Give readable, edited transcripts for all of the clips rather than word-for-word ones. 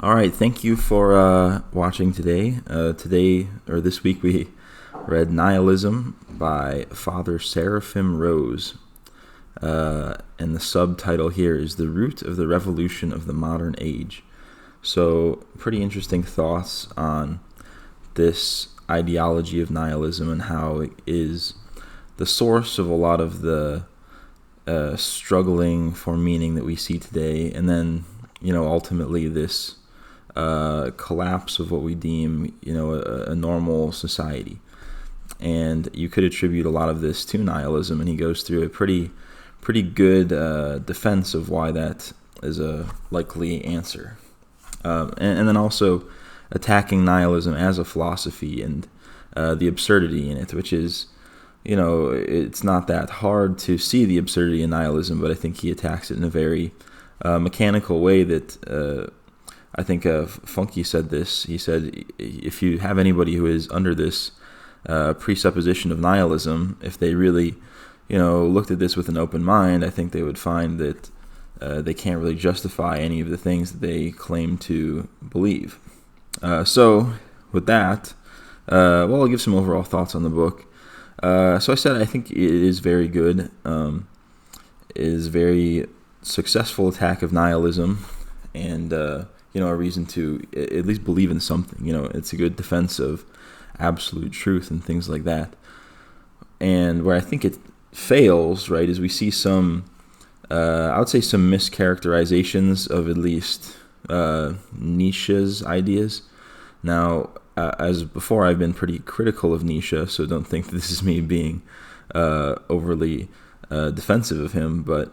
All right, thank you for watching today. This week, we read Nihilism by Father Seraphim Rose. And the subtitle here is The Root of the Revolution of the Modern Age. So, pretty interesting thoughts on this ideology of nihilism and how it is the source of a lot of the struggling for meaning that we see today. And then, ultimately this collapse of what we deem, a normal society. And you could attribute a lot of this to nihilism, and he goes through a pretty good defense of why that is a likely answer. And then also attacking nihilism as a philosophy and the absurdity in it, which is, it's not that hard to see the absurdity in nihilism, but I think he attacks it in a very mechanical way that I think Funky said this. He said, if you have anybody who is under this presupposition of nihilism, if they really, looked at this with an open mind, I think they would find that they can't really justify any of the things that they claim to believe. So with that, I'll give some overall thoughts on the book. So I said I think it is very good. It is very successful attack of nihilism, and a reason to at least believe in something. It's a good defense of absolute truth and things like that. And where I think it fails, right, is we see some, I would say some mischaracterizations of at least Nietzsche's ideas. Now, as before, I've been pretty critical of Nietzsche, so don't think that this is me being overly defensive of him, but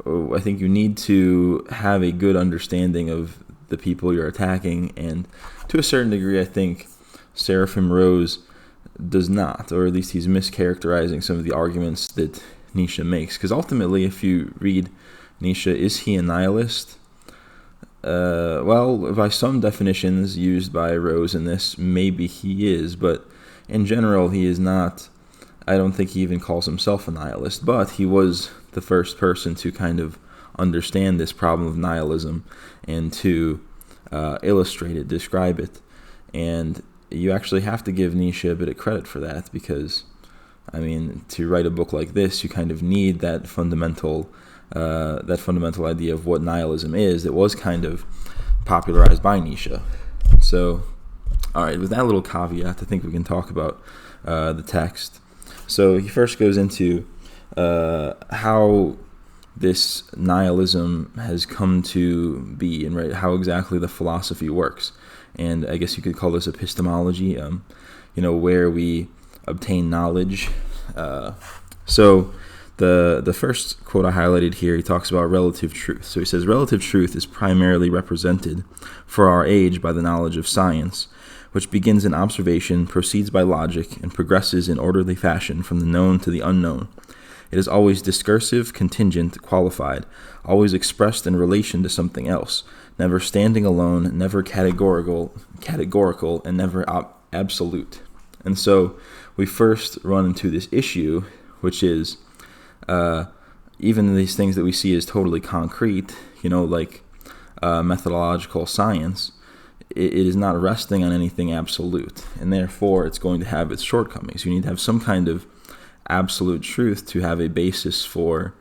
I think you need to have a good understanding of the people you're attacking, and to a certain degree, I think Seraphim Rose does not, or at least he's mischaracterizing some of the arguments that Nietzsche makes. Because ultimately, if you read Nietzsche, is he a nihilist? Well, by some definitions used by Rose in this, maybe he is, but in general, he is not. I don't think he even calls himself a nihilist, but he was the first person to kind of understand this problem of nihilism and to illustrate it, describe it. And you actually have to give Nietzsche a bit of credit for that, because, to write a book like this, you kind of need that fundamental idea of what nihilism is that was kind of popularized by Nietzsche. So, all right, with that little caveat, I think we can talk about the text. So he first goes into how this nihilism has come to be, and right, how exactly the philosophy works. And I guess you could call this epistemology, where we obtain knowledge. So the first quote I highlighted here, he talks about relative truth. So he says, relative truth is primarily represented for our age by the knowledge of science, which begins in observation, proceeds by logic, and progresses in orderly fashion from the known to the unknown. It is always discursive, contingent, qualified, always expressed in relation to something else, never standing alone, never categorical, and never absolute. And so we first run into this issue, which is even these things that we see as totally concrete, like methodological science, it is not resting on anything absolute, and therefore it's going to have its shortcomings. You need to have some kind of absolute truth to have a basis for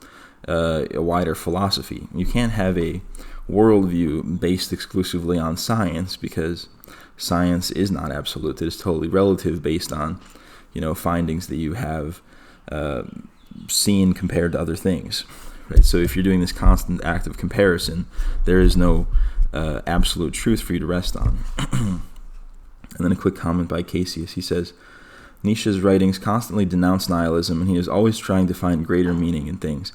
a wider philosophy. You can't have a worldview based exclusively on science, because science is not absolute. It is totally relative, based on findings that you have seen compared to other things. Right? So if you're doing this constant act of comparison, there is no absolute truth for you to rest on. And then a quick comment by Cassius. He says, Nietzsche's writings constantly denounce nihilism, and he is always trying to find greater meaning in things.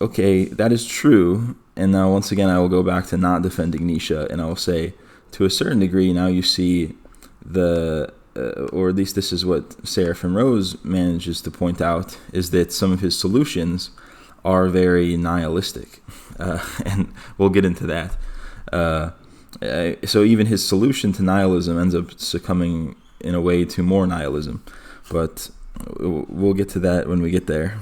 Okay, that is true, and now once again I will go back to not defending Nietzsche, and I will say, to a certain degree, now you see or at least this is what Seraphim Rose manages to point out, is that some of his solutions are very nihilistic, and we'll get into that. So even his solution to nihilism ends up succumbing in a way to more nihilism, but we'll get to that when we get there.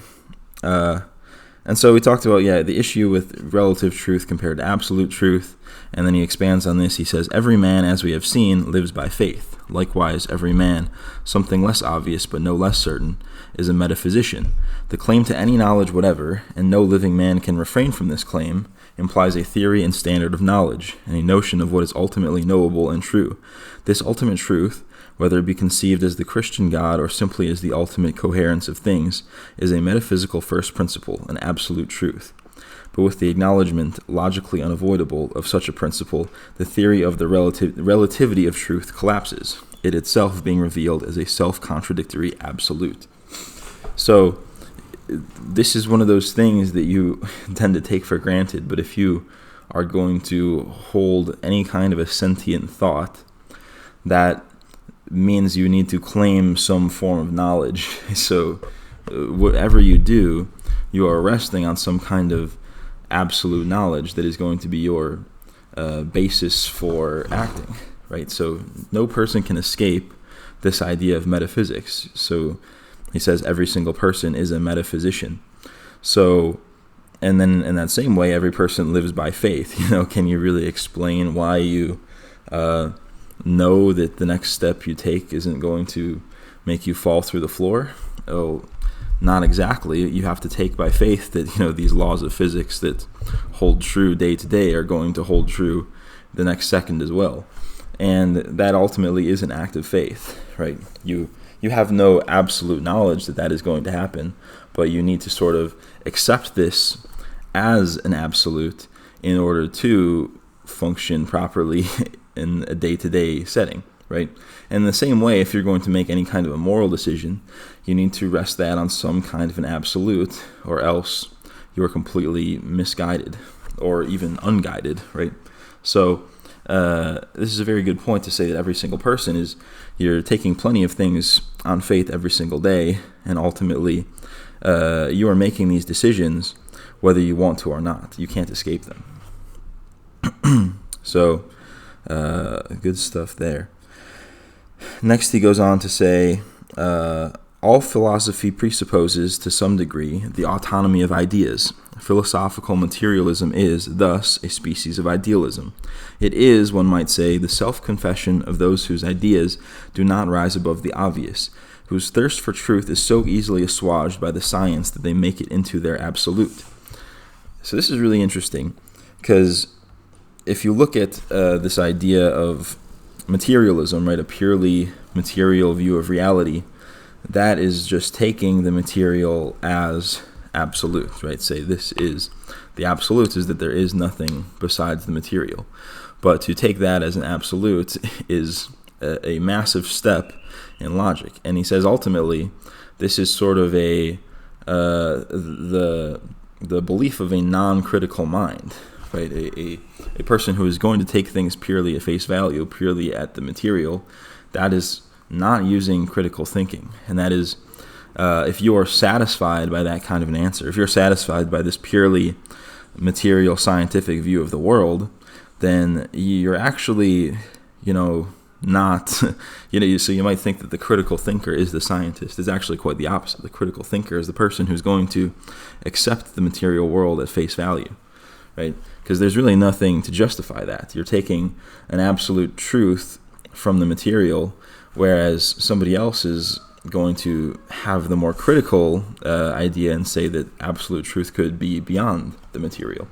And so we talked about, the issue with relative truth compared to absolute truth. And then he expands on this. He says, every man, as we have seen, lives by faith. Likewise, every man, something less obvious but no less certain, is a metaphysician. The claim to any knowledge whatever, and no living man can refrain from this claim, implies a theory and standard of knowledge, and a notion of what is ultimately knowable and true. This ultimate truth, whether it be conceived as the Christian God or simply as the ultimate coherence of things, is a metaphysical first principle, an absolute truth. But with the acknowledgement, logically unavoidable, of such a principle, the theory of the relativity of truth collapses, it itself being revealed as a self-contradictory absolute. So, this is one of those things that you tend to take for granted, but if you are going to hold any kind of a sentient thought, that means you need to claim some form of knowledge. So, whatever you do, you are resting on some kind of absolute knowledge that is going to be your basis for acting, right? So no person can escape this idea of metaphysics. So he says every single person is a metaphysician. So, and then in that same way, every person lives by faith. Can you really explain why you know that the next step you take isn't going to make you fall through the floor? Oh, not exactly. You have to take by faith that, these laws of physics that hold true day to day are going to hold true the next second as well. And that ultimately is an act of faith, right? You have no absolute knowledge that is going to happen, but you need to sort of accept this as an absolute in order to function properly in a day-to-day setting, right? And in the same way, if you're going to make any kind of a moral decision, you need to rest that on some kind of an absolute, or else you are completely misguided or even unguided, right? So this is a very good point to say that every single person you're taking plenty of things on faith every single day, and ultimately you are making these decisions whether you want to or not. You can't escape them. So good stuff there. Next, he goes on to say, all philosophy presupposes, to some degree, the autonomy of ideas. Philosophical materialism is, thus, a species of idealism. It is, one might say, the self-confession of those whose ideas do not rise above the obvious, whose thirst for truth is so easily assuaged by the science that they make it into their absolute. So this is really interesting, because if you look at this idea of materialism, right, a purely material view of reality, that is just taking the material as absolute, right? Say this is the absolute, is that there is nothing besides the material. But to take that as an absolute is a massive step in logic. And he says ultimately this is sort of the belief of a non-critical mind, right? A person who is going to take things purely at face value, purely at the material, that is not using critical thinking. And that is, if you are satisfied by that kind of an answer, if you're satisfied by this purely material scientific view of the world, then you're actually, not, so you might think that the critical thinker is the scientist. It's actually quite the opposite. The critical thinker is the person who's going to accept the material world at face value, right? Because there's really nothing to justify that. You're taking an absolute truth from the material, whereas somebody else is going to have the more critical idea and say that absolute truth could be beyond the material.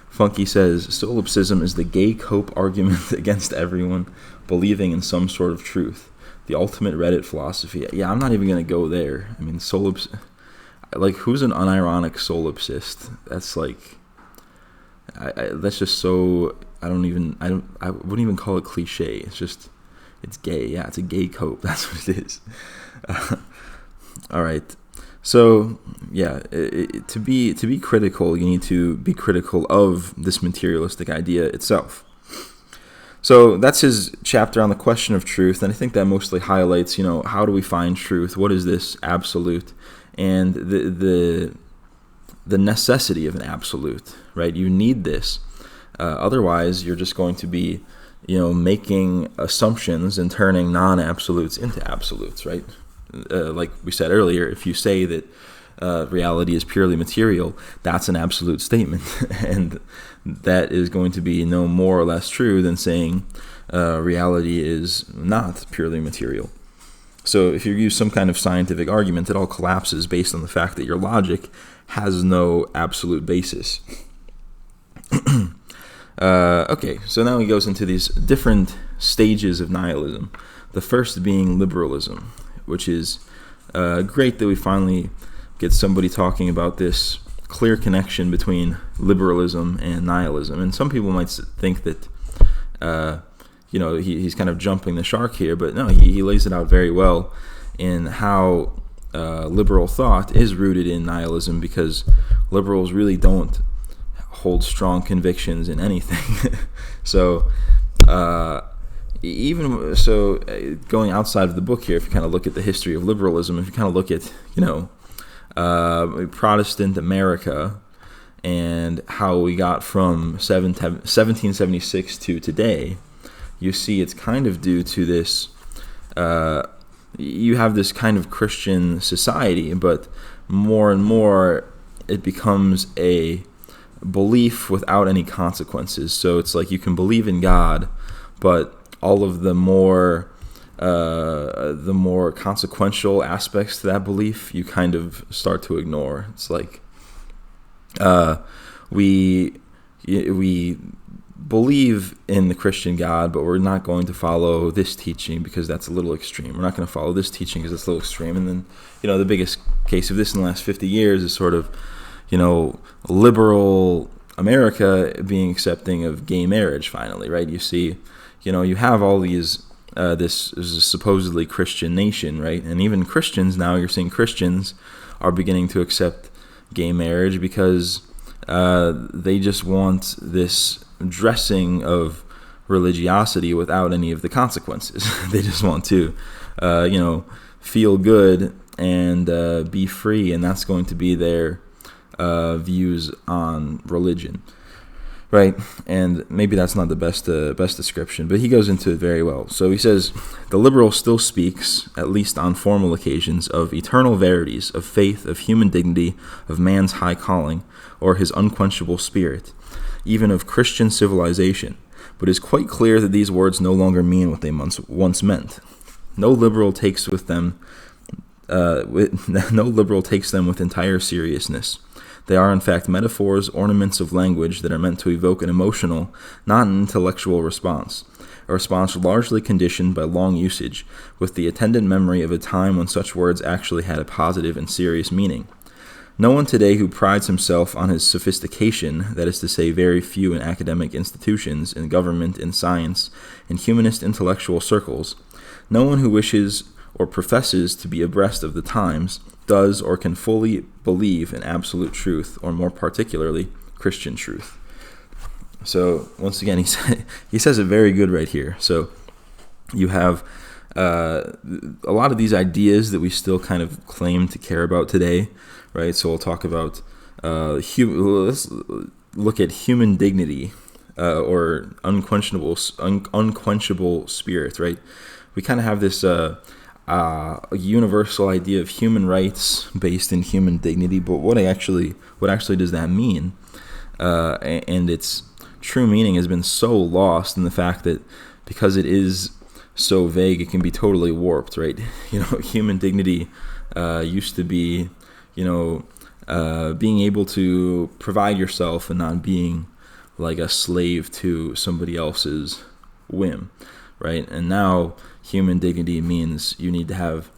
Funky says, solipsism is the gay cope argument against everyone believing in some sort of truth. The ultimate Reddit philosophy. Yeah, I'm not even going to go there. I mean, who's an unironic solipsist? That's that's just so, I wouldn't even call it cliche. It's gay. Yeah, it's a gay cope. That's what it is. All right. So, yeah, to be critical, you need to be critical of this materialistic idea itself. So that's his chapter on the question of truth, and I think that mostly highlights, how do we find truth? What is this absolute? And the necessity of an absolute, right? You need this. Otherwise, you're just going to be, making assumptions and turning non-absolutes into absolutes, right? Like we said earlier, if you say that reality is purely material, that's an absolute statement. And that is going to be no more or less true than saying reality is not purely material. So if you use some kind of scientific argument, it all collapses based on the fact that your logic has no absolute basis. Okay, so now he goes into these different stages of nihilism. The first being liberalism, which is great that we finally get somebody talking about this clear connection between liberalism and nihilism. And some people might think that, he's kind of jumping the shark here, but no, he lays it out very well in how liberal thought is rooted in nihilism, because liberals really don't hold strong convictions in anything. So, going outside of the book here, if you kind of look at the history of liberalism, if you kind of look at, Protestant America and how we got from 1776 to today, you see it's kind of due to this, you have this kind of Christian society, but more and more it becomes a belief without any consequences. So it's like you can believe in God, but all of the more consequential aspects to that belief you kind of start to ignore. It's like we believe in the Christian God, but we're not going to follow this teaching because that's a little extreme. We're not going to follow this teaching because it's a little extreme. And then, the biggest case of this in the last 50 years is sort of, liberal America being accepting of gay marriage finally, right? You see, you have all these, this is a supposedly Christian nation, right? And even Christians now, you're seeing Christians are beginning to accept gay marriage because they just want this dressing of religiosity without any of the consequences. They just want to, feel good and be free, and that's going to be their views on religion, right? And maybe that's not the best description, but he goes into it very well. So he says, the liberal still speaks, at least on formal occasions, of eternal verities, of faith, of human dignity, of man's high calling, or his unquenchable spirit, even of Christian civilization, but it is quite clear that these words no longer mean what they once meant. No liberal takes them with entire seriousness. They are, in fact, metaphors, ornaments of language that are meant to evoke an emotional, not an intellectual response, a response largely conditioned by long usage, with the attendant memory of a time when such words actually had a positive and serious meaning. No one today who prides himself on his sophistication, that is to say very few in academic institutions, in government, in science, in humanist intellectual circles, no one who wishes or professes to be abreast of the times, does or can fully believe in absolute truth, or more particularly, Christian truth. So, once again, he says it very good right here. So, you have a lot of these ideas that we still kind of claim to care about today, right? So, we'll talk about, let's look at human dignity, or unquenchable spirit, right? We kind of have this a universal idea of human rights based in human dignity, but what actually does that mean? And its true meaning has been so lost in the fact that because it is so vague, it can be totally warped, right? Human dignity used to be, being able to provide yourself and not being like a slave to somebody else's whim, right? And now human dignity means you need to have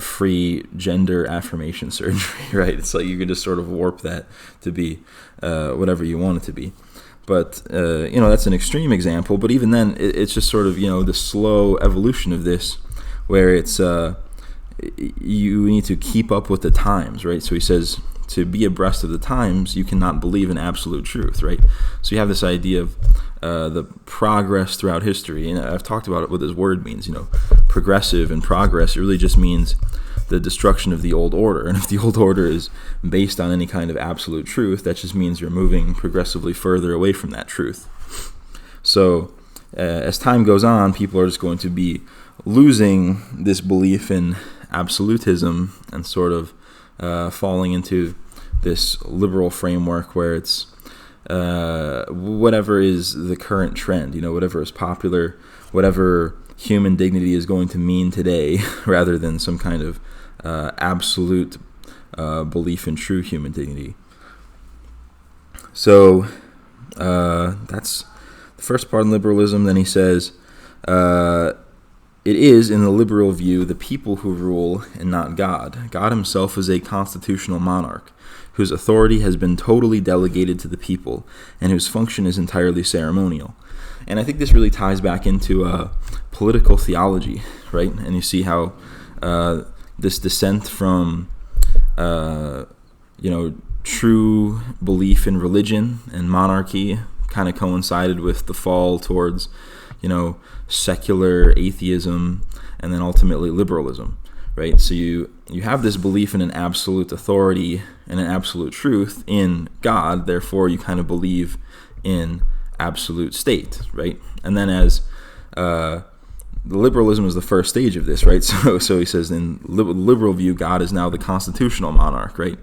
free gender affirmation surgery, right? It's like you can just sort of warp that to be whatever you want it to be. But, that's an extreme example. But even then, it's just sort of, the slow evolution of this, where it's you need to keep up with the times, right? So he says, to be abreast of the times, you cannot believe in absolute truth, right? So you have this idea of the progress throughout history, and I've talked about it, what this word means, progressive and progress. It really just means the destruction of the old order, and if the old order is based on any kind of absolute truth, that just means you're moving progressively further away from that truth. So as time goes on, people are just going to be losing this belief in absolutism and sort of falling into this liberal framework where it's whatever is the current trend, whatever is popular, whatever human dignity is going to mean today, rather than some kind of absolute belief in true human dignity. So that's the first part in liberalism. Then he says, it is, in the liberal view, the people who rule and not God. God himself is a constitutional monarch whose authority has been totally delegated to the people and whose function is entirely ceremonial. And I think this really ties back into political theology, right? And you see how this descent from, true belief in religion and monarchy kind of coincided with the fall towards, secular atheism and then ultimately liberalism, right? So you have this belief in an absolute authority and an absolute truth in God, therefore you kind of believe in absolute state, right? And then as the liberalism is the first stage of this, right? So he says in liberal view, God is now the constitutional monarch, right?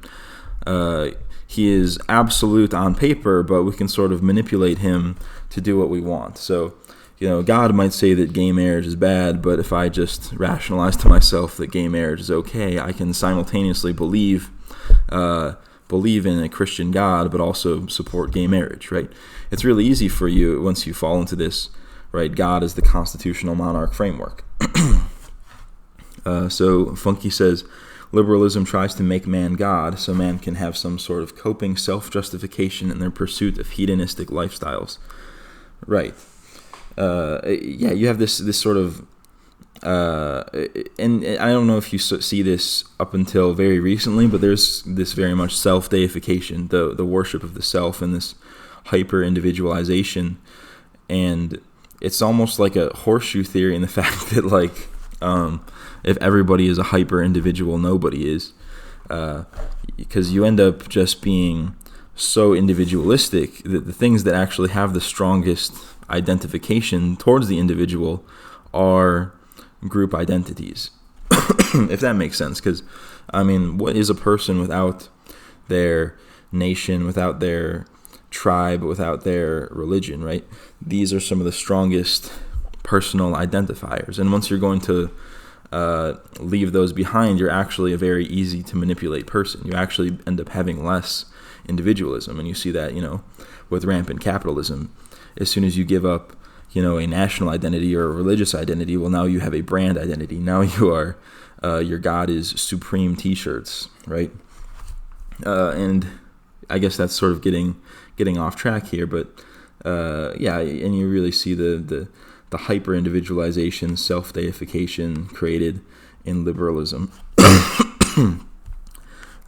He is absolute on paper, but we can sort of manipulate him to do what we want. So, God might say that gay marriage is bad, but if I just rationalize to myself that gay marriage is okay, I can simultaneously believe in a Christian God, but also support gay marriage, right? It's really easy for you once you fall into this, right? God is the constitutional monarch framework. So Funky says, liberalism tries to make man God so man can have some sort of coping self-justification in their pursuit of hedonistic lifestyles. Right. You have this sort of, and I don't know if you see this up until very recently, but there's this very much self-deification, the worship of the self and this hyper-individualization. And it's almost like a horseshoe theory in the fact that, if everybody is a hyper-individual, nobody is. Because you end up just being so individualistic that the things that actually have the strongest identification towards the individual are group identities, if that makes sense. Because, what is a person without their nation, without their tribe, without their religion, right? These are some of the strongest personal identifiers. And once you're going to leave those behind, you're actually a very easy to manipulate person. You actually end up having less individualism. And you see that, with rampant capitalism. As soon as you give up, a national identity or a religious identity, well, now you have a brand identity. Now you are, your God is Supreme T-shirts, right? And I guess that's sort of getting off track here, but and you really see the hyper-individualization, self-deification created in liberalism.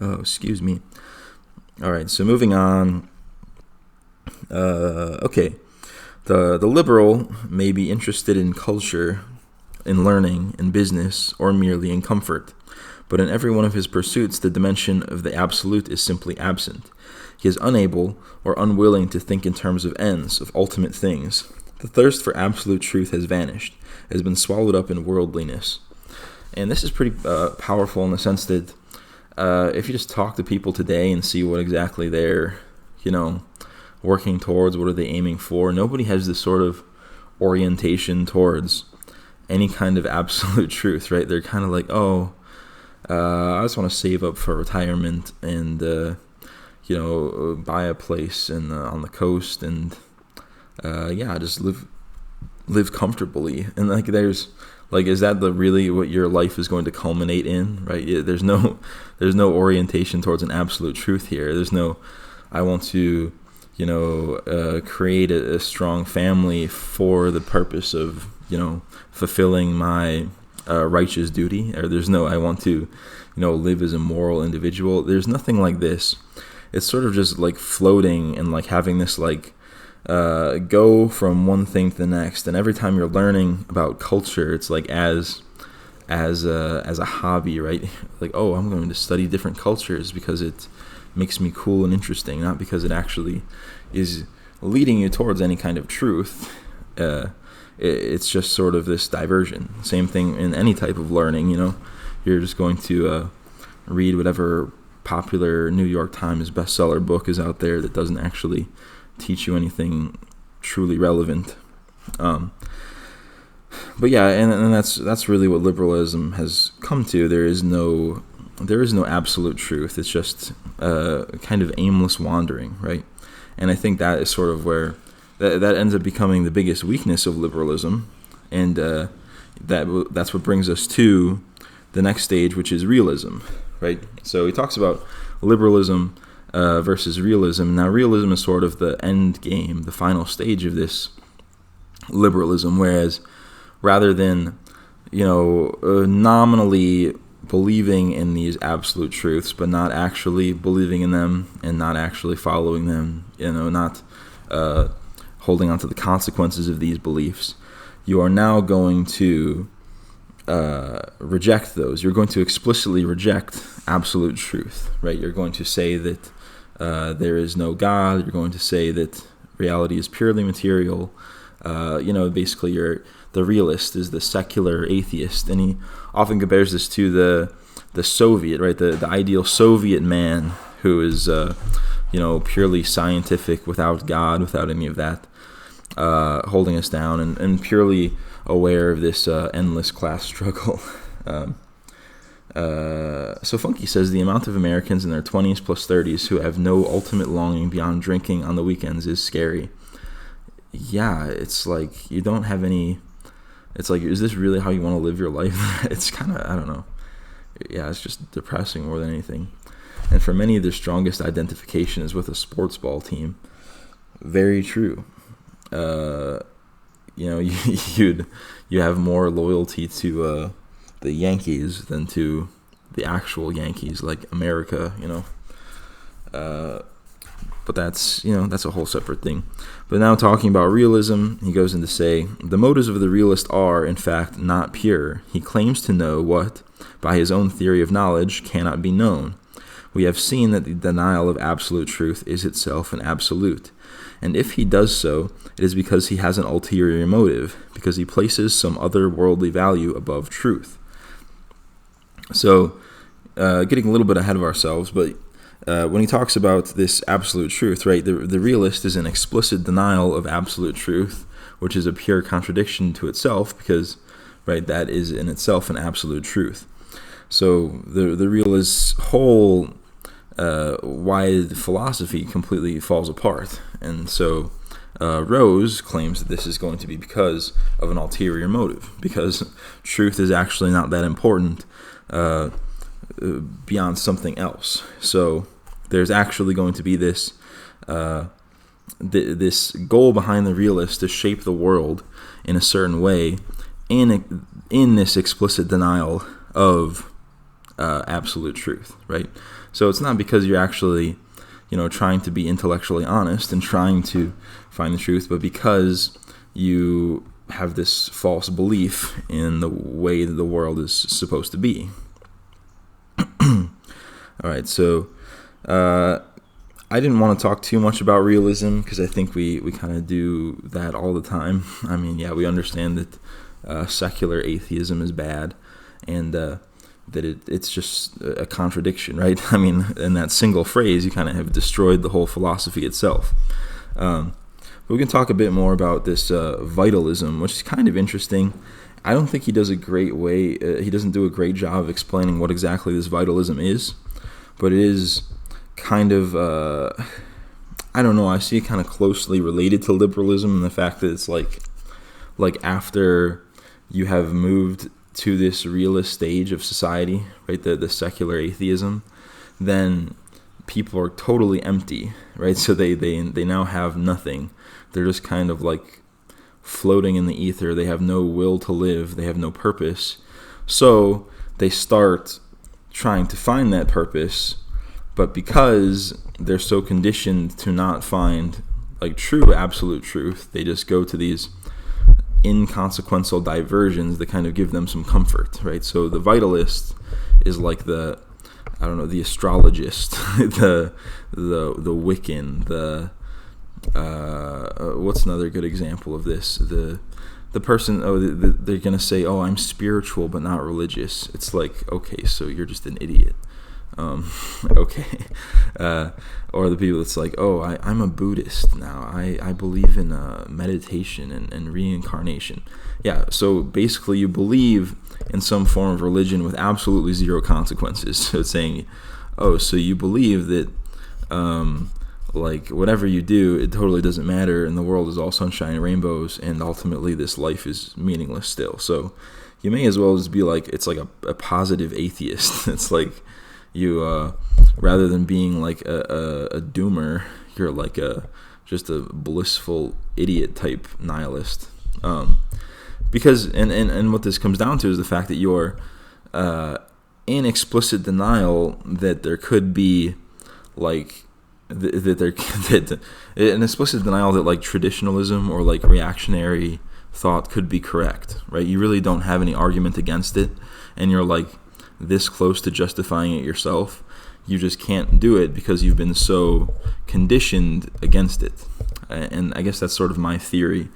Oh, excuse me. All right, so moving on. Okay. The liberal may be interested in culture, in learning, in business, or merely in comfort. But in every one of his pursuits, the dimension of the absolute is simply absent. He is unable or unwilling to think in terms of ends, of ultimate things. The thirst for absolute truth has vanished, has been swallowed up in worldliness. And this is pretty powerful in the sense that if you just talk to people today and see what exactly they're, working towards, what are they aiming for, nobody has this sort of orientation towards any kind of absolute truth, right? They're kind of like, I just want to save up for retirement and, buy a place on the coast and, just live comfortably. And there's is that really what your life is going to culminate in, right? There's no orientation towards an absolute truth here. There's no, I want to, create a strong family for the purpose of, fulfilling my righteous duty. Or there's no, I want to, live as a moral individual. There's nothing like this. It's sort of just floating and having this go from one thing to the next. And every time you're learning about culture, it's as a hobby, right? I'm going to study different cultures because it makes me cool and interesting, not because it actually is leading you towards any kind of truth. It's just sort of this diversion. Same thing in any type of learning, you're just going to read whatever popular New York Times bestseller book is out there that doesn't actually teach you anything truly relevant. But yeah, and that's really what liberalism has come to. There is no absolute truth. It's just kind of aimless wandering, right? And I think that is sort of where that ends up becoming the biggest weakness of liberalism, and that's what brings us to the next stage, which is realism, right? So he talks about liberalism versus realism. Now, realism is sort of the end game, the final stage of this liberalism, whereas rather than, nominally believing in these absolute truths, but not actually believing in them and not actually following them, not holding on to the consequences of these beliefs, you are now going to reject those. You're going to explicitly reject absolute truth, right? You're going to say that there is no God. You're going to say that reality is purely material. Basically the realist is the secular atheist, and he often compares this to the Soviet, right? The ideal Soviet man who is purely scientific, without God, without any of that holding us down, and purely aware of this endless class struggle. So Funky says the amount of Americans in their 20s plus 30s who have no ultimate longing beyond drinking on the weekends is scary. Yeah, it's like you don't have any. It's like, is this really how you want to live your life? It's kind of, I don't know. Yeah, it's just depressing more than anything. And for many, their strongest identification is with a sports ball team. Very true. You have more loyalty to the Yankees than to the actual Yankees, like America, But that's a whole separate thing. But now talking about realism, he goes in to say, the motives of the realist are, in fact, not pure. He claims to know what, by his own theory of knowledge, cannot be known. We have seen that the denial of absolute truth is itself an absolute. And if he does so, it is because he has an ulterior motive, because he places some other worldly value above truth. So, getting a little bit ahead of ourselves, but when he talks about this absolute truth, right, the realist is an explicit denial of absolute truth, which is a pure contradiction to itself, because, right, that is in itself an absolute truth. So the realist's whole wide philosophy completely falls apart. And so Rose claims that this is going to be because of an ulterior motive, because truth is actually not that important beyond something else. So there's actually going to be this this goal behind the realist to shape the world in a certain way in this explicit denial of absolute truth, right? So it's not because you're actually trying to be intellectually honest and trying to find the truth, but because you have this false belief in the way that the world is supposed to be. All right, so I didn't want to talk too much about realism because I think we kind of do that all the time. I mean, yeah, we understand that secular atheism is bad, and that it's just a contradiction, right? I mean, in that single phrase, you kind of have destroyed the whole philosophy itself. But we can talk a bit more about this vitalism, which is kind of interesting. I don't think he does a great way. He doesn't do a great job of explaining what exactly this vitalism is, but it is kind of, I don't know, I see it kind of closely related to liberalism and the fact that it's like after you have moved to this realist stage of society, right, the secular atheism, then people are totally empty, right? So they now have nothing. They're just kind of like floating in the ether. They have no will to live. They have no purpose. So they start trying to find that purpose, but because they're so conditioned to not find like true absolute truth, they just go to these inconsequential diversions that kind of give them some comfort, right? So the vitalist is like the astrologist, the Wiccan, what's another good example of this? The person, they're gonna say, I'm spiritual but not religious. It's like, okay, so you're just an idiot. Okay. Or the people that's like, oh, I'm a Buddhist now. I believe in meditation and reincarnation. Yeah, so basically you believe in some form of religion with absolutely zero consequences. So it's saying, oh, so you believe that like whatever you do, it totally doesn't matter, and the world is all sunshine and rainbows, and ultimately this life is meaningless still. So you may as well just be like, it's like a positive atheist. It's like you, rather than being like a doomer, you're like just a blissful idiot type nihilist. Because and what this comes down to is the fact that you're in explicit denial that there could be like that an explicit denial that like traditionalism or like reactionary thought could be correct, right? You really don't have any argument against it, and you're like this close to justifying it yourself. You just can't do it because you've been so conditioned against it. And I guess that's sort of my theory,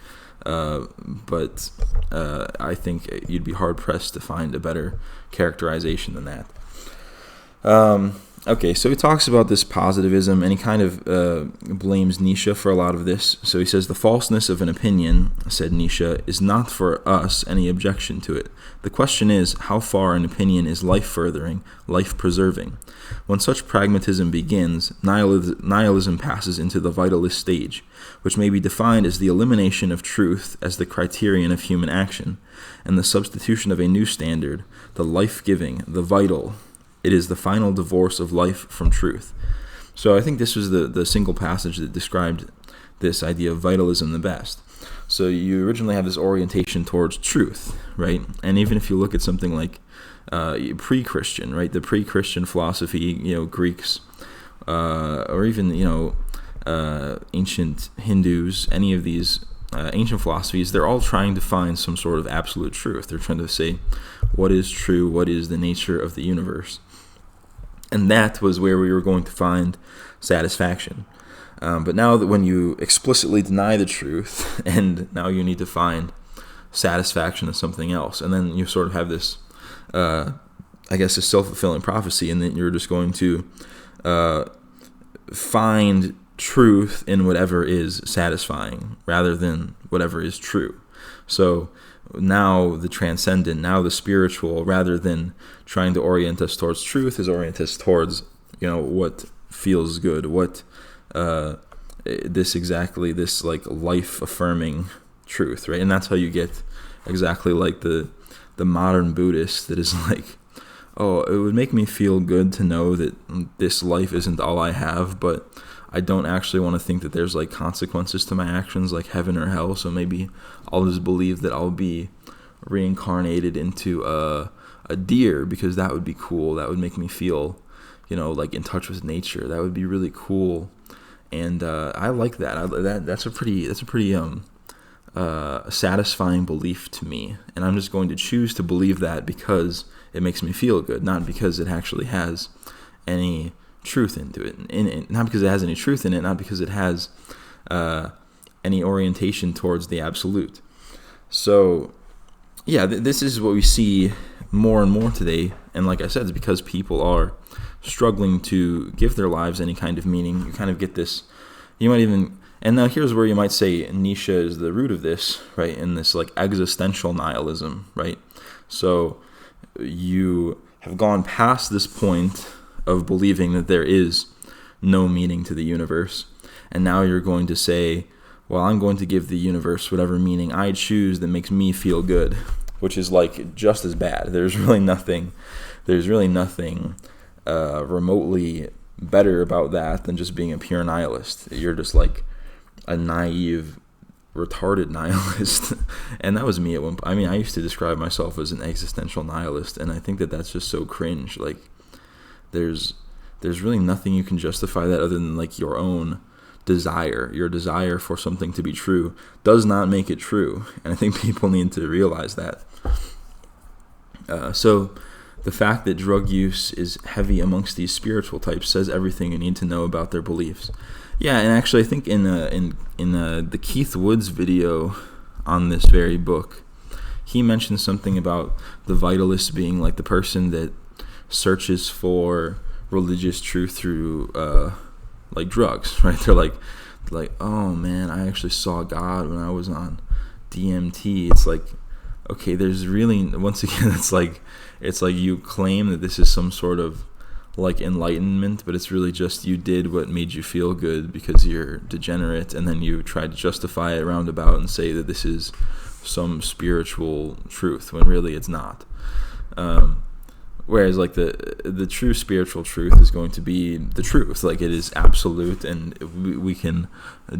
but I think you'd be hard pressed to find a better characterization than that. Okay, so he talks about this positivism, and he kind of blames Nietzsche for a lot of this. So he says, the falseness of an opinion, said Nietzsche, is not for us any objection to it. The question is, how far an opinion is life-furthering, life-preserving? When such pragmatism begins, nihilism passes into the vitalist stage, which may be defined as the elimination of truth as the criterion of human action, and the substitution of a new standard, the life-giving, the vital. It is the final divorce of life from truth. So I think this was the single passage that described this idea of vitalism the best. So you originally have this orientation towards truth, right? And even if you look at something like pre-Christian, right? The pre-Christian philosophy, Greeks, or even, ancient Hindus, any of these ancient philosophies, they're all trying to find some sort of absolute truth. They're trying to say, what is true? What is the nature of the universe? And that was where we were going to find satisfaction. But now that when you explicitly deny the truth, and now you need to find satisfaction in something else, and then you sort of have this, I guess, a self-fulfilling prophecy, and then you're just going to find truth in whatever is satisfying rather than whatever is true. So now the transcendent, now the spiritual, rather than trying to orient us towards truth, is orient us towards, what feels good, what this like life-affirming truth, right? And that's how you get exactly like the modern Buddhist that is like, oh, it would make me feel good to know that this life isn't all I have, but I don't actually want to think that there's like consequences to my actions, like heaven or hell. So maybe I'll just believe that I'll be reincarnated into a deer, because that would be cool. That would make me feel, like in touch with nature. That would be really cool. And I like that. That's a pretty satisfying belief to me. And I'm just going to choose to believe that because it makes me feel good, not because it actually has any truth into it, not because it has any truth in it, not because it has any orientation towards the absolute. So yeah, this is what we see more and more today, and like I said, it's because people are struggling to give their lives any kind of meaning. You kind of get this, you might even, and now here's where you might say Nietzsche is the root of this, right, in this like existential nihilism, right? So you have gone past this point of believing that there is no meaning to the universe, and now you're going to say, well, I'm going to give the universe whatever meaning I choose that makes me feel good, which is like just as bad. There's really nothing remotely better about that than just being a pure nihilist. You're just like a naive, retarded nihilist. And that was me at one point. I mean, I used to describe myself as an existential nihilist, and I think that that's just so cringe. Like, there's really nothing you can justify that other than like your own desire. Your desire for something to be true does not make it true, and I think people need to realize that. So the fact that drug use is heavy amongst these spiritual types says everything you need to know about their beliefs. Yeah, and actually I think in the Keith Woods video on this very book, he mentioned something about the vitalist being like the person that searches for religious truth through like drugs, right? They're like, oh man, I actually saw God when I was on DMT. It's like, okay, there's really, once again, it's like you claim that this is some sort of like enlightenment, but it's really just you did what made you feel good because you're degenerate, and then you try to justify it roundabout and say that this is some spiritual truth when really it's not. Whereas like the true spiritual truth is going to be the truth, like it is absolute, and we can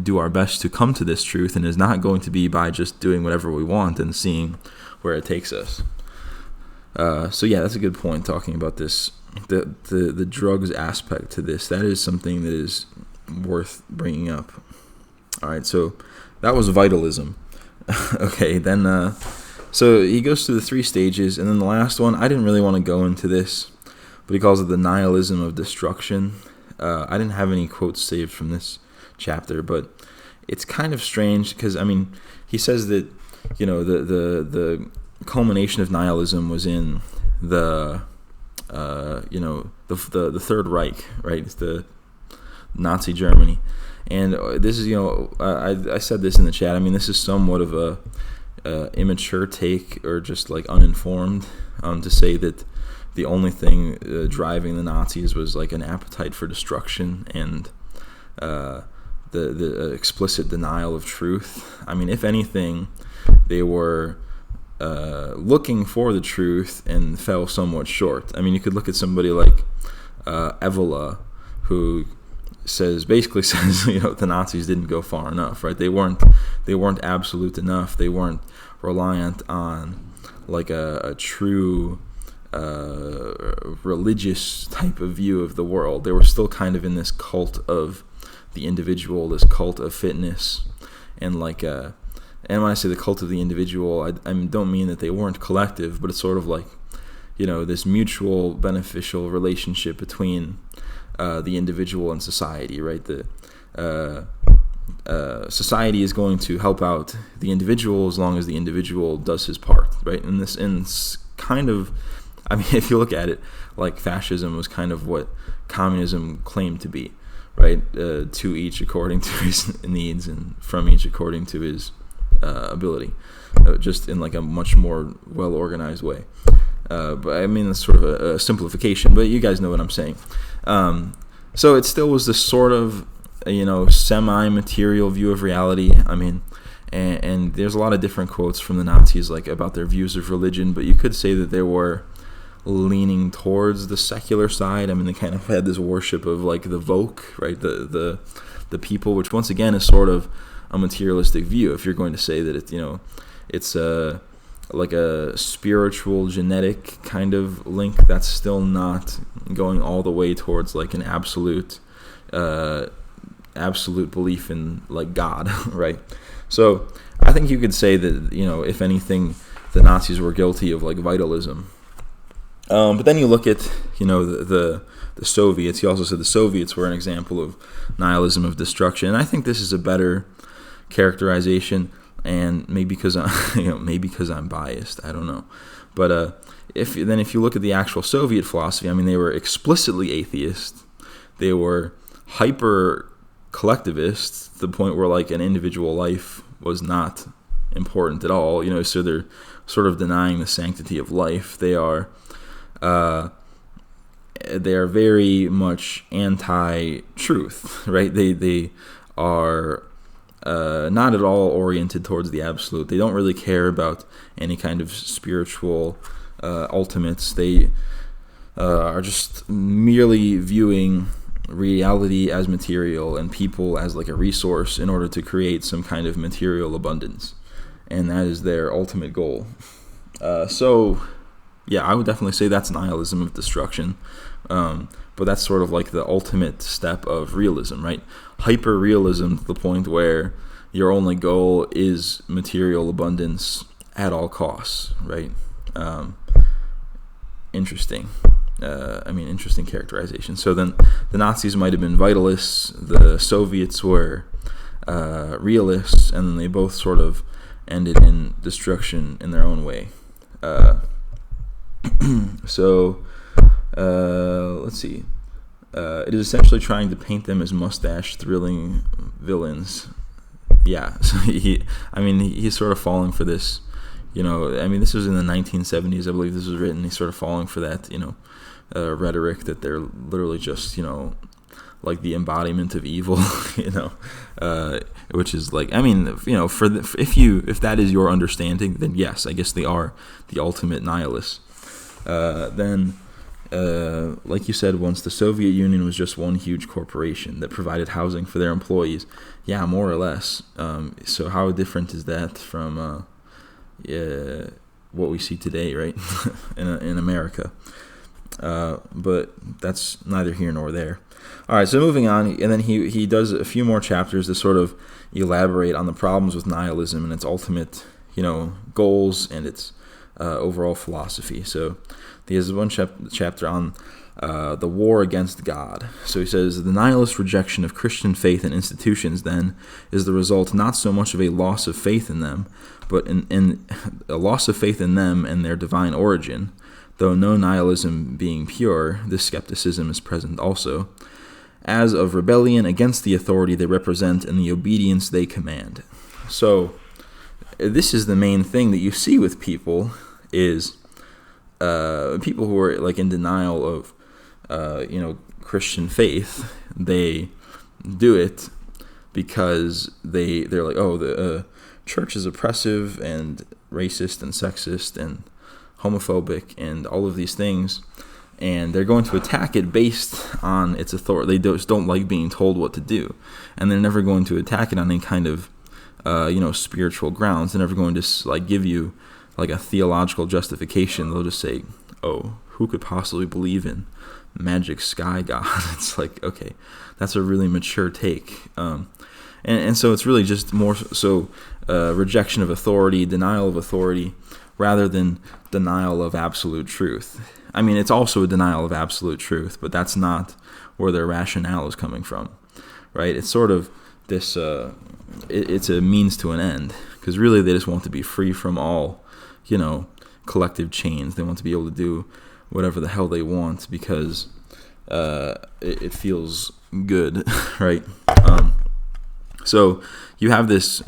do our best to come to this truth, and is not going to be by just doing whatever we want and seeing where it takes us. So yeah, that's a good point, talking about this, the drugs aspect to this. That is something that is worth bringing up. All right, so that was vitalism. Okay, then so he goes through the 3 stages, and then the last one, I didn't really want to go into this, but he calls it the nihilism of destruction. I didn't have any quotes saved from this chapter, but it's kind of strange because, I mean, he says that, you know, the culmination of nihilism was in the the Third Reich, right? It's the Nazi Germany, and this is, I said this in the chat. I mean, this is somewhat of a immature take, or just like uninformed, to say that the only thing driving the Nazis was like an appetite for destruction and the explicit denial of truth. I mean, if anything, they were looking for the truth and fell somewhat short. I mean, you could look at somebody like Evola, who basically says the Nazis didn't go far enough, right? They weren't absolute enough. They weren't reliant on like a true religious type of view of the world. They were still kind of in this cult of the individual, this cult of fitness, and like and when I say the cult of the individual, I don't mean that they weren't collective, but it's sort of like, this mutual beneficial relationship between the individual and society, right? The society is going to help out the individual as long as the individual does his part, right? And kind of, I mean, if you look at it, like fascism was kind of what communism claimed to be, right? To each according to his needs, and from each according to his ability, just in like a much more well-organized way. But I mean, that's sort of a simplification, but you guys know what I'm saying. So it still was this sort of, semi-material view of reality. I mean, and there's a lot of different quotes from the Nazis, like about their views of religion, but you could say that they were leaning towards the secular side. I mean, they kind of had this worship of like the Volk, right? The people, which once again is sort of a materialistic view. If you're going to say that it's like a spiritual genetic kind of link, that's still not going all the way towards like an absolute belief in like God, right? So I think you could say that, if anything, the Nazis were guilty of like vitalism. But then you look at, the Soviets. He also said the Soviets were an example of nihilism of destruction, and I think this is a better characterization. And maybe because I'm biased, I don't know. But if you look at the actual Soviet philosophy, I mean, they were explicitly atheist. They were hyper collectivists to the point where like an individual life was not important at all. So they're sort of denying the sanctity of life. They are very much anti-truth, right? They are not at all oriented towards the absolute. They don't really care about any kind of spiritual ultimates. They are just merely viewing reality as material and people as like a resource in order to create some kind of material abundance, and that is their ultimate goal. So yeah, I would definitely say that's nihilism of destruction. But that's sort of like the ultimate step of realism, right? Hyper-realism to the point where your only goal is material abundance at all costs, right? Interesting. Interesting characterization. So then the Nazis might have been vitalists, the Soviets were realists, and then they both sort of ended in destruction in their own way. So let's see. it is essentially trying to paint them as mustache-thrilling villains. Yeah, so he's sort of falling for this. This was in the 1970s, I believe this was written. He's sort of falling for that, rhetoric that they're literally just, like the embodiment of evil, which is like, if that is your understanding, then yes, I guess they are the ultimate nihilists. Then, like you said, once the Soviet Union was just one huge corporation that provided housing for their employees. Yeah, more or less. So how different is that from what we see today, right, in America? But that's neither here nor there. All right, so moving on, and then he does a few more chapters to sort of elaborate on the problems with nihilism and its ultimate, goals and its overall philosophy. So he has one chapter on the war against God. So he says, the nihilist rejection of Christian faith and institutions, then, is the result not so much of a loss of faith in them, but in a loss of faith in them and their divine origin. Though no nihilism being pure, this skepticism is present also, as of rebellion against the authority they represent and the obedience they command. So this is the main thing that you see with people is people who are like in denial of Christian faith. They do it because they're like, oh, the church is oppressive and racist and sexist and homophobic and all of these things, and they're going to attack it based on its authority. They just don't like being told what to do, and they're never going to attack it on any kind of spiritual grounds. They're never going to like give you like a theological justification. They'll just say, oh, who could possibly believe in magic sky god? It's like, okay, that's a really mature take, and so it's really just more so rejection of authority, denial of authority, rather than denial of absolute truth. It's also a denial of absolute truth, but that's not where their rationale is coming from, right? It's sort of this, it's a means to an end, because really they just want to be free from all, collective chains. They want to be able to do whatever the hell they want because it feels good, right? So you have this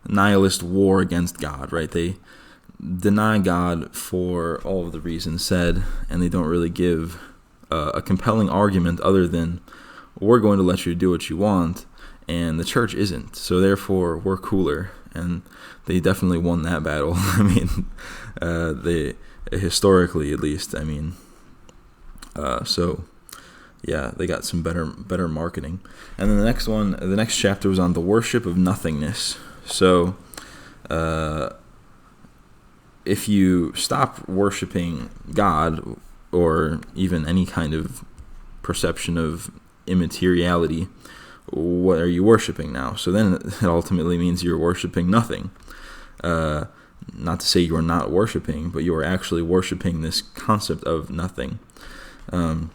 nihilist war against God, right? They deny God for all of the reasons said, and they don't really give a compelling argument other than, we're going to let you do what you want, and the church isn't, so therefore we're cooler. And they definitely won that battle. They historically, at least. So yeah, they got some better marketing. And then the next chapter was on the worship of nothingness. So if you stop worshiping God, or even any kind of perception of immateriality, what are you worshiping now? So then it ultimately means you're worshiping nothing. Not to say you are not worshiping, but you are actually worshiping this concept of nothing. So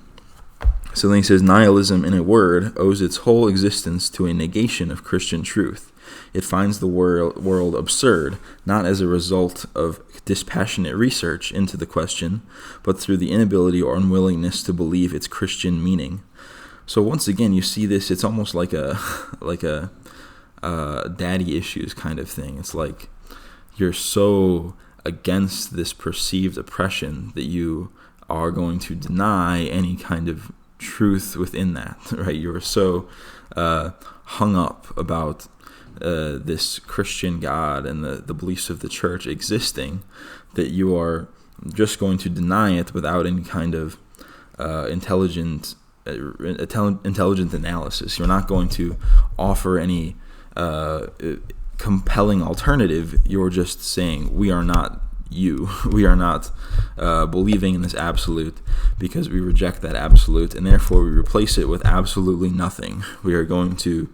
then he says, nihilism, in a word, owes its whole existence to a negation of Christian truth. It finds the world absurd, not as a result of dispassionate research into the question, but through the inability or unwillingness to believe its Christian meaning. So once again, you see this. It's almost like a daddy issues kind of thing. It's like you're so against this perceived oppression that you are going to deny any kind of truth within that, right? You're so hung up about this Christian God and the beliefs of the church existing that you are just going to deny it without any kind of intelligent analysis. You're not going to offer any compelling alternative. You're just saying, we are not you. We are not believing in this absolute because we reject that absolute, and therefore we replace it with absolutely nothing. We are going to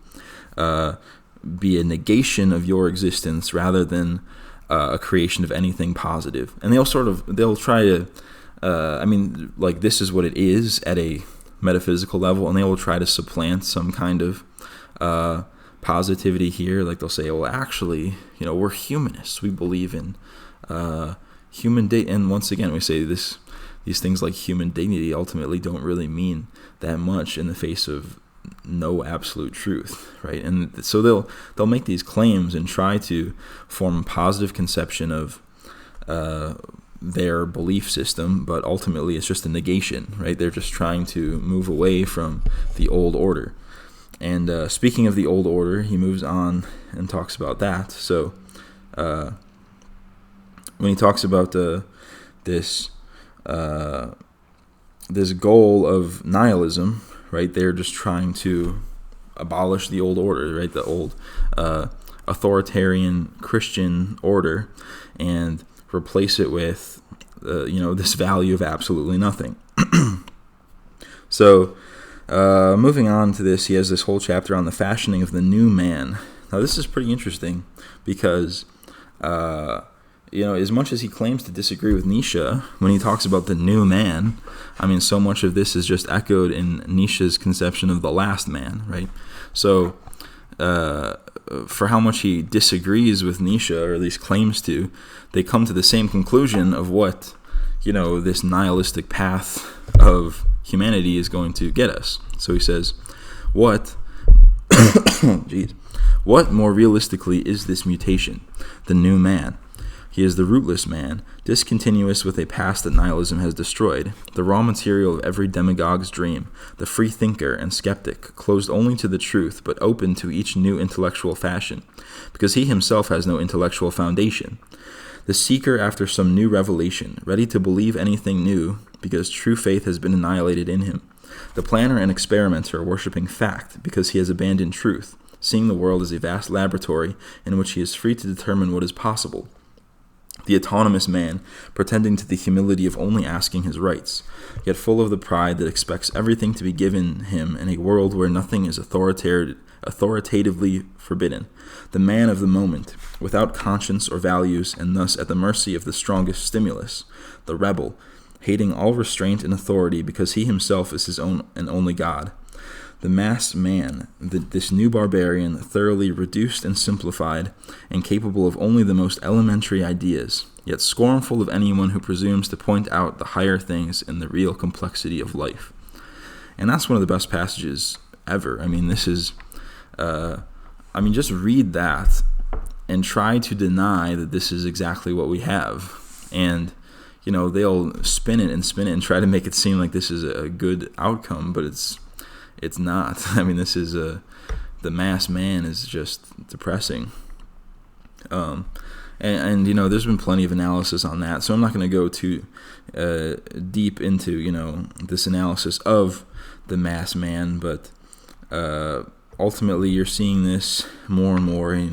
be a negation of your existence rather than a creation of anything positive. And they'll try to this is what it is at a metaphysical level, and they will try to supplant some kind of positivity here. Like they'll say, well, actually, we're humanists. We believe in human and once again, we say this these things like human dignity ultimately don't really mean that much in the face of no absolute truth, right? And so they'll make these claims and try to form a positive conception of their belief system, but ultimately it's just a negation, right? They're just trying to move away from the old order. And speaking of the old order, he moves on and talks about that. So when he talks about this goal of nihilism, right? They're just trying to abolish the old order, right? The old authoritarian Christian order, and replace it with, this value of absolutely nothing. So, moving on to this, he has this whole chapter on the fashioning of the new man. Now, this is pretty interesting because, as much as he claims to disagree with Nietzsche, when he talks about the new man, I mean, so much of this is just echoed in Nietzsche's conception of the last man, right? So, for how much he disagrees with Nietzsche, or at least claims to, they come to the same conclusion of what, this nihilistic path of humanity is going to get us. So he says, what more realistically is this mutation, the new man? He is the rootless man, discontinuous with a past that nihilism has destroyed, the raw material of every demagogue's dream, the free thinker and skeptic, closed only to the truth, but open to each new intellectual fashion, because he himself has no intellectual foundation. The seeker after some new revelation, ready to believe anything new, because true faith has been annihilated in him. The planner and experimenter worshipping fact, because he has abandoned truth, seeing the world as a vast laboratory in which he is free to determine what is possible. The autonomous man, pretending to the humility of only asking his rights, yet full of the pride that expects everything to be given him in a world where nothing is authoritatively forbidden. The man of the moment, without conscience or values, and thus at the mercy of the strongest stimulus. The rebel, hating all restraint and authority because he himself is his own and only God. The masked man, this new barbarian, thoroughly reduced and simplified, and capable of only the most elementary ideas, yet scornful of anyone who presumes to point out the higher things in the real complexity of life. And that's one of the best passages ever. I mean, this is, just read that and try to deny that this is exactly what we have. And, they'll spin it and try to make it seem like this is a good outcome, but it's not. I mean, this is the masked man is just depressing. And there's been plenty of analysis on that, so I'm not going to go too deep into, this analysis of the masked man, but ultimately you're seeing this more and more, in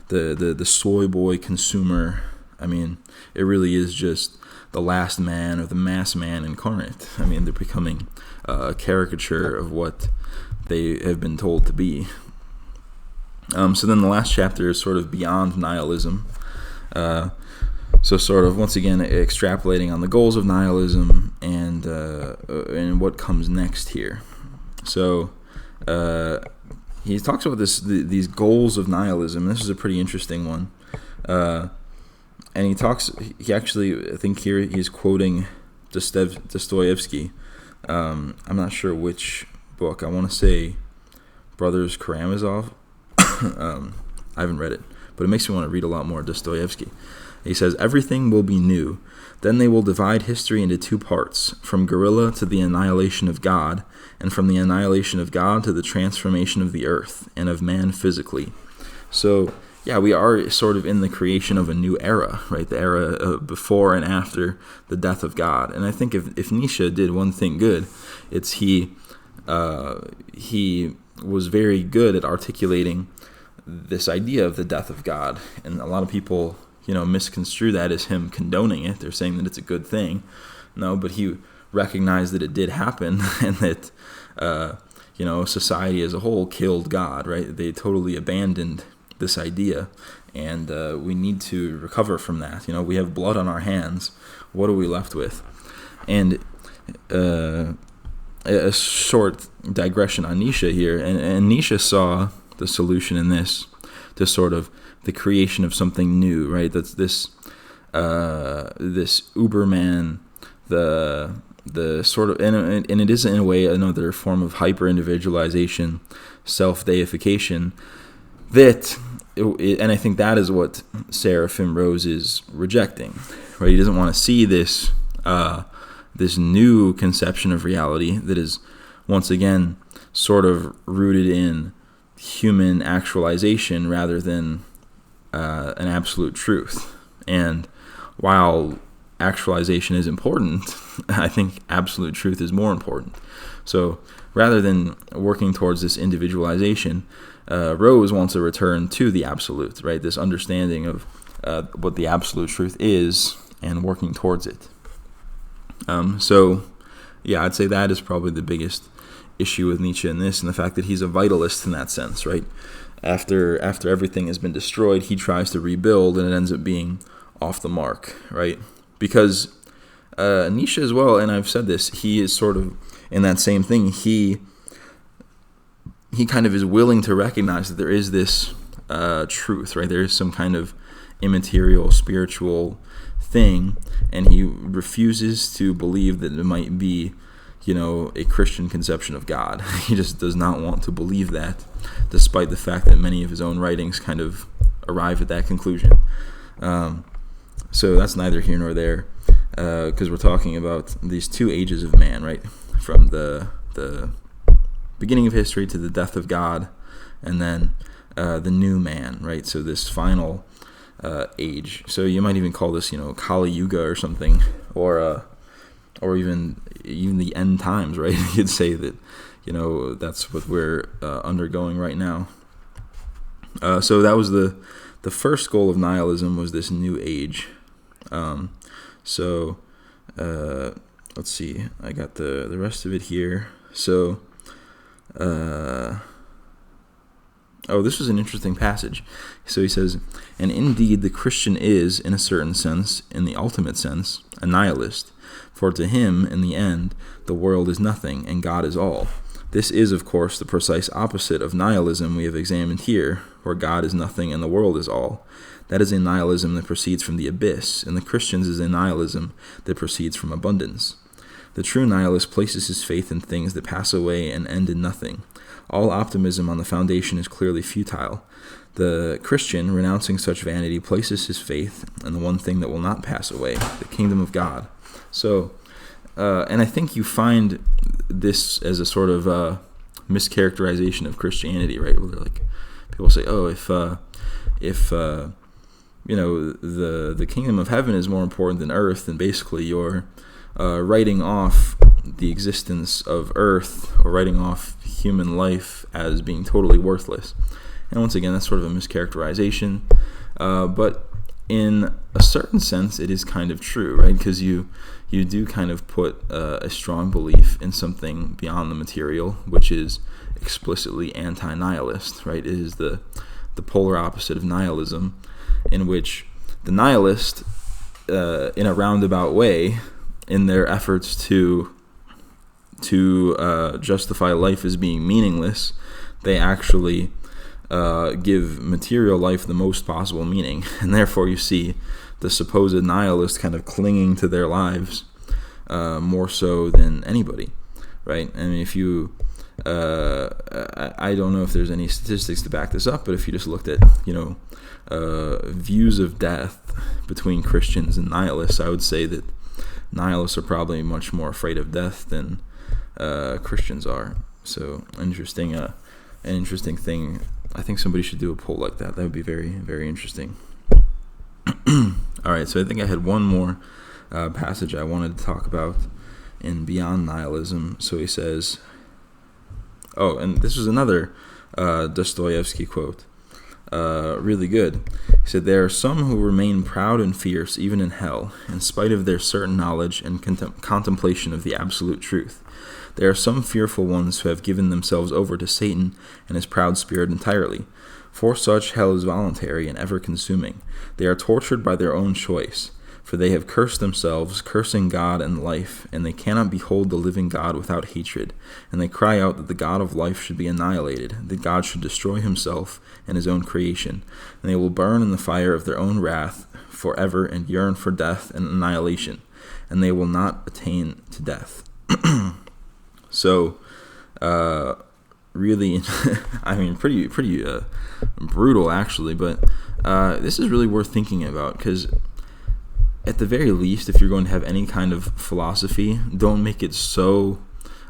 the soy boy consumer. I mean, it really is just the last man or the masked man incarnate. I mean, they're becoming a caricature of what they have been told to be. So then the last chapter is sort of beyond nihilism. So sort of, once again, extrapolating on the goals of nihilism and what comes next here. So he talks about these goals of nihilism. This is a pretty interesting one. And he actually, I think here he's quoting Dostoevsky. I'm not sure which book. I want to say Brothers Karamazov. I haven't read it, but it makes me want to read a lot more Dostoevsky. He says, everything will be new. Then they will divide history into two parts, from gorilla to the annihilation of God, and from the annihilation of God to the transformation of the earth and of man physically. So, yeah, we are sort of in the creation of a new era, right? The era before and after the death of God. And I think if Nietzsche did one thing good, it's he was very good at articulating this idea of the death of God. And a lot of people, misconstrue that as him condoning it. They're saying that it's a good thing. No, but he recognized that it did happen and that, society as a whole killed God, right? They totally abandoned this idea, and we need to recover from that. We have blood on our hands. What are we left with? And a short digression on Nietzsche here, and Nietzsche saw the solution in this to sort of the creation of something new, right? That's this Uberman the sort of, and it is in a way another form of hyper individualization, self deification, and I think that is what Seraphim Rose is rejecting, right? He doesn't want to see this this new conception of reality that is once again sort of rooted in human actualization rather than an absolute truth. And while actualization is important, I think absolute truth is more important. So rather than working towards this individualization, Rose wants a return to the absolute, right? This understanding of what the absolute truth is and working towards it. So, yeah, I'd say that is probably the biggest issue with Nietzsche in this, and the fact that he's a vitalist in that sense, right? After everything has been destroyed, he tries to rebuild, and it ends up being off the mark, right? Because Nietzsche as well, and I've said this, he is sort of in that same thing. He kind of is willing to recognize that there is this truth, right? There is some kind of immaterial, spiritual thing, and he refuses to believe that it might be, a Christian conception of God. He just does not want to believe that, despite the fact that many of his own writings kind of arrive at that conclusion. So that's neither here nor there, because we're talking about these two ages of man, right? From the beginning of history to the death of God, and then the new man, right? So this final age. So you might even call this, Kali Yuga or something, or even the end times, right? You'd say that, that's what we're undergoing right now. So that was the first goal of nihilism, was this new age. Let's see. I got the rest of it here. So, this was an interesting passage. So he says, "And indeed the Christian is, in a certain sense, in the ultimate sense, a nihilist. For to him, in the end, the world is nothing, and God is all. This is, of course, the precise opposite of nihilism we have examined here, where God is nothing and the world is all. That is a nihilism that proceeds from the abyss, and the Christian's is a nihilism that proceeds from abundance. The true nihilist places his faith in things that pass away and end in nothing. All optimism on the foundation is clearly futile. The Christian, renouncing such vanity, places his faith in the one thing that will not pass away, the kingdom of God." So, and I think you find this as a sort of mischaracterization of Christianity, right? Where like people say, "Oh, if the kingdom of heaven is more important than earth, then basically you're writing off the existence of earth, or writing off human life as being totally worthless." And once again, that's sort of a mischaracterization, but in a certain sense, it is kind of true, right? Because you do kind of put a strong belief in something beyond the material, which is explicitly anti-nihilist, right? It is the polar opposite of nihilism, in which the nihilist, in a roundabout way, in their efforts to justify life as being meaningless, they actually give material life the most possible meaning, and therefore you see the supposed nihilist kind of clinging to their lives more so than anybody, right? I mean, if you, I don't know if there's any statistics to back this up, but if you just looked at, views of death between Christians and nihilists, I would say that nihilists are probably much more afraid of death than Christians are. So an interesting thing. I think somebody should do a poll like that. That would be very, very interesting. All right, so I think I had one more passage I wanted to talk about in Beyond Nihilism. So he says, and this was another Dostoevsky quote. Really good. He said, "There are some who remain proud and fierce even in hell, in spite of their certain knowledge and contemplation of the absolute truth. There are some fearful ones who have given themselves over to Satan and his proud spirit entirely. For such, hell is voluntary and ever-consuming. They are tortured by their own choice, for they have cursed themselves, cursing God and life, and they cannot behold the living God without hatred, and they cry out that the God of life should be annihilated, that God should destroy himself and his own creation, and they will burn in the fire of their own wrath forever and yearn for death and annihilation. and they will not attain to death. So, really, I mean, pretty brutal actually, but this is really worth thinking about, because at the very least, if you're going to have any kind of philosophy, don't make it so,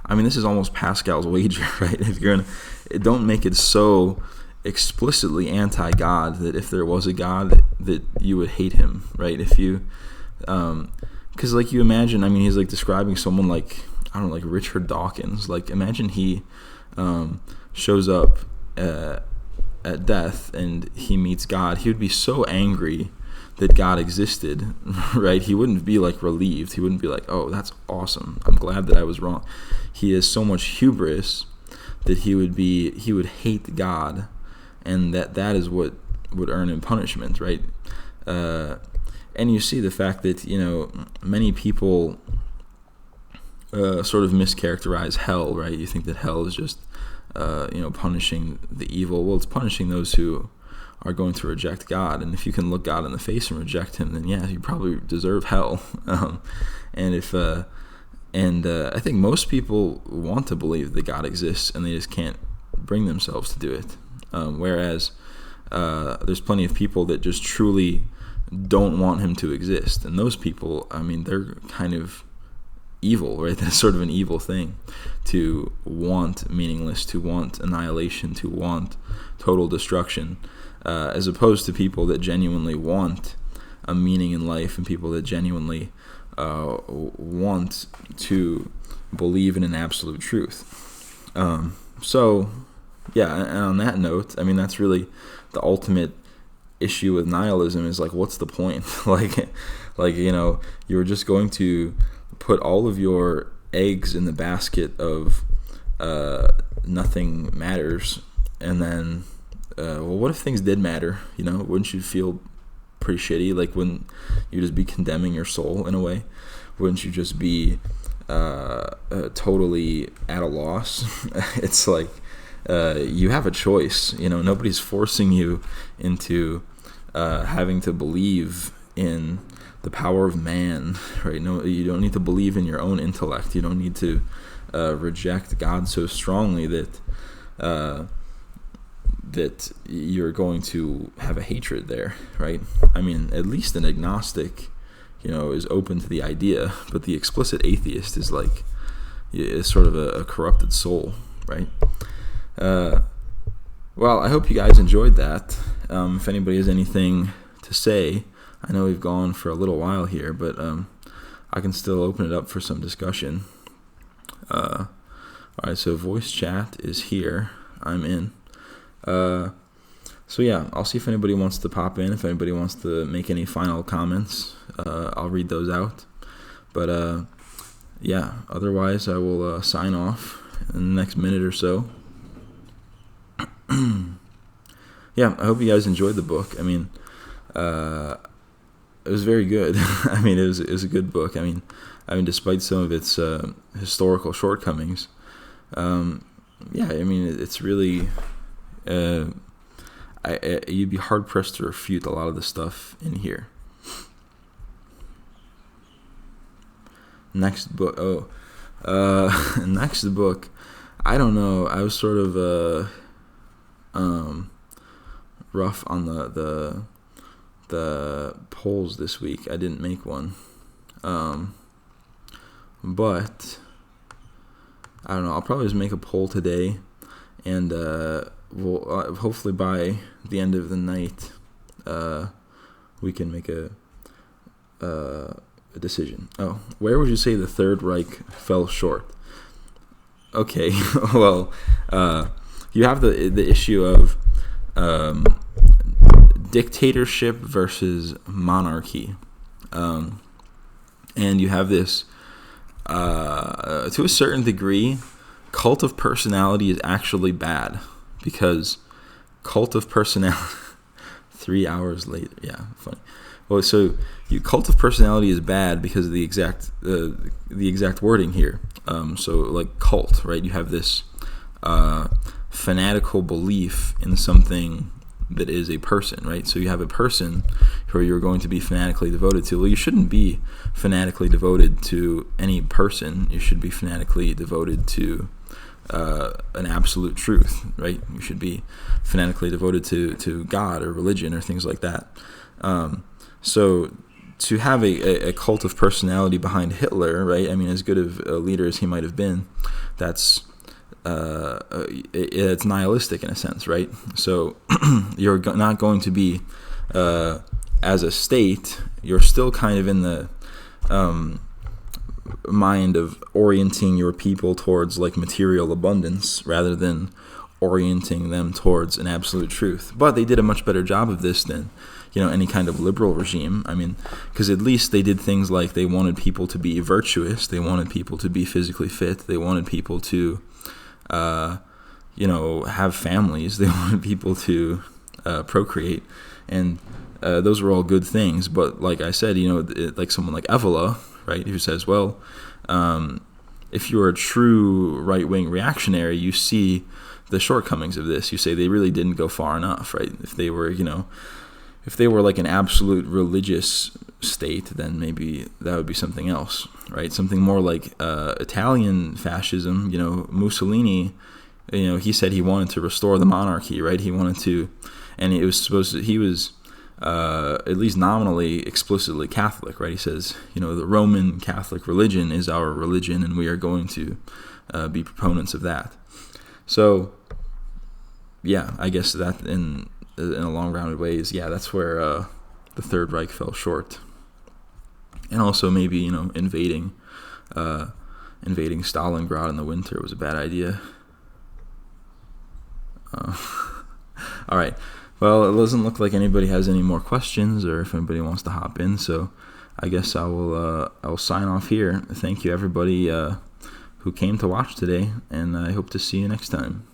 I mean, this is almost Pascal's wager, right? If you're gonna, don't make it so explicitly anti-God that if there was a God that you would hate him, right? If you, because like you imagine, I mean, he's like describing someone like, I don't know, like Richard Dawkins. Like imagine he shows up at death and he meets God. He would be so angry that God existed, right? He wouldn't be like relieved. He wouldn't be like, oh, that's awesome, I'm glad that I was wrong. He has so much hubris that he would hate God, and that is what would earn him punishment, right? And you see the fact that, you know, many people sort of mischaracterize hell, right? You think that hell is just punishing the evil. Well, it's punishing those who are going to reject God, and if you can look God in the face and reject him, then yeah, you probably deserve hell. And I think most people want to believe that God exists, and they just can't bring themselves to do it. Whereas there's plenty of people that just truly don't want him to exist, and those people, I mean, they're kind of evil, right? That's sort of an evil thing, to want meaningless, to want annihilation, to want total destruction, as opposed to people that genuinely want a meaning in life, and people that genuinely want to believe in an absolute truth. So yeah, and on that note, I mean, that's really the ultimate issue with nihilism, is like, what's the point? like you're just going to put all of your eggs in the basket of nothing matters, and then well, what if things did matter? You know, wouldn't you feel pretty shitty? Like, wouldn't you just be condemning your soul in a way? Wouldn't you just be totally at a loss? It's like you have a choice. You know, nobody's forcing you into having to believe in the power of man, right? No, you don't need to believe in your own intellect. You don't need to reject God so strongly that you're going to have a hatred there, right? I mean, at least an agnostic, you know, is open to the idea, but the explicit atheist is like, is sort of a corrupted soul, right? Well, I hope you guys enjoyed that. If anybody has anything to say, I know we've gone for a little while here, but I can still open it up for some discussion. All right, so voice chat is here. I'm in. So yeah, I'll see if anybody wants to pop in. If anybody wants to make any final comments, I'll read those out. But yeah, otherwise I will sign off in the next minute or so. Yeah, I hope you guys enjoyed the book. I mean, it was very good. I mean, it was a good book. I mean, despite some of its historical shortcomings, yeah, I mean, it's really, you'd be hard pressed to refute a lot of the stuff in here. Next book. Next book. I don't know. I was sort of rough on the polls this week. I didn't make one, but I don't know. I'll probably just make a poll today, and we'll hopefully by the end of the night we can make a decision. Oh, where would you say the Third Reich fell short? Okay, well, you have the issue of dictatorship versus monarchy, and you have this to a certain degree. Cult of personality is actually bad, because cult of personality 3 hours later, yeah, funny. Well, so cult of personality is bad because of the exact wording here. So like cult, right? You have this fanatical belief in something that is a person, right? So you have a person who you're going to be fanatically devoted to. Well, you shouldn't be fanatically devoted to any person. You should be fanatically devoted to an absolute truth, right? You should be fanatically devoted to God or religion or things like that. So to have a cult of personality behind Hitler, right? I mean, as good of a leader as he might have been, that's it's nihilistic in a sense, right? So you're not going to be, as a state, you're still kind of in the mind of orienting your people towards like material abundance rather than orienting them towards an absolute truth. But they did a much better job of this than any kind of liberal regime. I mean, because at least they did things like they wanted people to be virtuous, they wanted people to be physically fit, they wanted people to have families, they wanted people to procreate, and those were all good things. But like I said, like someone like Evola, right, who says, well, if you're a true right-wing reactionary, you see the shortcomings of this. You say they really didn't go far enough, right? If they were like an absolute religious state, then maybe that would be something else, right? Something more like Italian fascism. Mussolini, he said he wanted to restore the monarchy, right? He wanted to, and it was supposed to, he was at least nominally, explicitly Catholic, right? He says, the Roman Catholic religion is our religion, and we are going to be proponents of that. So, yeah, I guess that in a long rounded ways, yeah, that's where the Third Reich fell short. And also maybe, invading Stalingrad in the winter was a bad idea. All right. Well, it doesn't look like anybody has any more questions or if anybody wants to hop in. So I guess I will sign off here. Thank you, everybody who came to watch today, and I hope to see you next time.